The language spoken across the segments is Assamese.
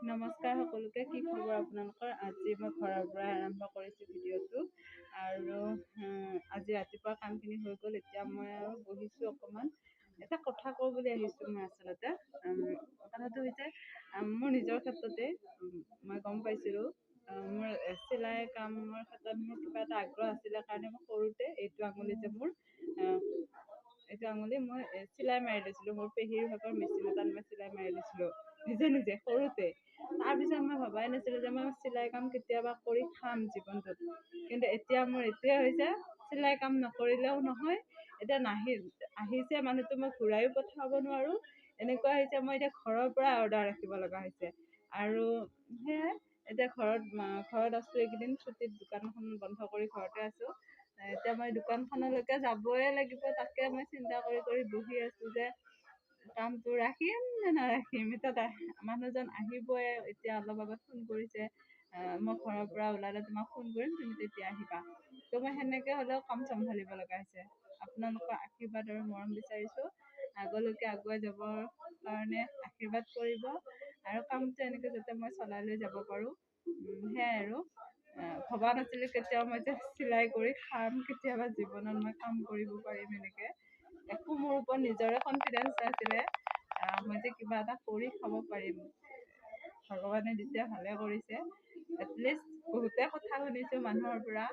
নমস্কাৰ সকলোকে, কি খবৰ আপোনালোকৰ? আজি মই ঘৰৰ পৰা আৰম্ভ কৰিছোঁ ভিডিঅ'টো। আৰু আজি ৰাতিপুৱা কামখিনি হৈ গ'ল। এতিয়া মই আৰু বহিছোঁ অকণমান। এটা কথা কওঁ বুলি আহিছোঁ মই আচলতে। কথাটো হৈছে মোৰ নিজৰ ক্ষেত্ৰতে মই গম পাইছিলোঁ মোৰ চিলাই কামৰ ক্ষেত্ৰত মোৰ কিবা এটা আগ্ৰহ আছিলে কাৰণে মই সৰুতে এইটো আঙুলি যে মোৰ এইটো আঙুলি মই চিলাই মাৰি দিছিলোঁ। মোৰ পেহীৰ ভাগৰ মেচিন এটাত মই চিলাই মাৰি দিছিলোঁ নিজে সৰুতে। তাৰপিছত মই ভবাই নাছিলোঁ যে মই চিলাই কাম কেতিয়াবা কৰি খাম জীৱনটোত। কিন্তু এতিয়া মোৰ এইটোৱে হৈছে চিলাই কাম নকৰিলেও নহয়। এতিয়া আহিছে মানুহটো মই ঘূৰাইও পঠাব নোৱাৰোঁ। এনেকুৱা হৈছে মই এতিয়া ঘৰৰ পৰা অৰ্ডাৰ ৰাখিব লগা হৈছে। আৰু সেয়াই এতিয়া ঘৰত আছোঁ। এইকেইদিন ছুটীত দোকানখন বন্ধ কৰি ঘৰতে আছোঁ। এতিয়া মই দোকানখনলৈকে যাবই লাগিব। তাকে মই চিন্তা কৰি বহি আছোঁ যে কামটো ৰাখিম নে নাৰাখিম। এতিয়া মানুহজন আহিবই, এতিয়া অলপ আগত ফোন কৰিছে মই ঘৰৰ পৰা ওলালে তোমাক ফোন কৰিম, তুমি তেতিয়া আহিবা। ত' মই সেনেকে হ'লেও কাম চম্ভালিব লগা হৈছে। আপোনালোকৰ আশীৰ্বাদ আৰু মৰম বিচাৰিছোঁ। আগলৈকে আগুৱাই যাবৰ কাৰণে আশীৰ্বাদ কৰিব আৰু কামটো এনেকে যাতে মই চলাই লৈ যাব পাৰোঁ। সেয়াই আৰু ভবা নাছিলোঁ কেতিয়াও মই যে চিলাই কৰি খাম, কেতিয়াবা জীৱনত মই কাম কৰিব পাৰিম এনেকে। একো মোৰ ওপৰত নিজৰে কনফিডেঞ্চ নাছিলে মই যে কিবা এটা কৰি খাব পাৰিম। ভগৱানে দিছে, ভালে কৰিছে। এটলিষ্ট বহুতে কথা শুনিছোঁ মানুহৰ পৰা,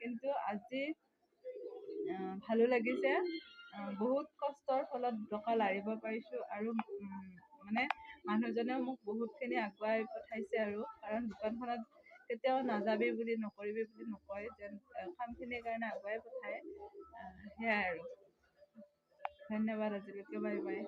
কিন্তু আজি ভালো লাগিছে। বহুত কষ্টৰ ফলত দুটকা লাৰিব পাৰিছোঁ আৰু মানে মানুহজনেও মোক বহুতখিনি আগুৱাই পঠাইছে আৰু কাৰণ দোকানখনত কেতিয়াও নাযাবি বুলি নকৰিবি বুলি নকয়, যেন কামখিনিৰ কাৰণে আগুৱাই পঠায়। সেয়াই আৰু ধন্যবাদ আজিলৈকে, বাই বাই।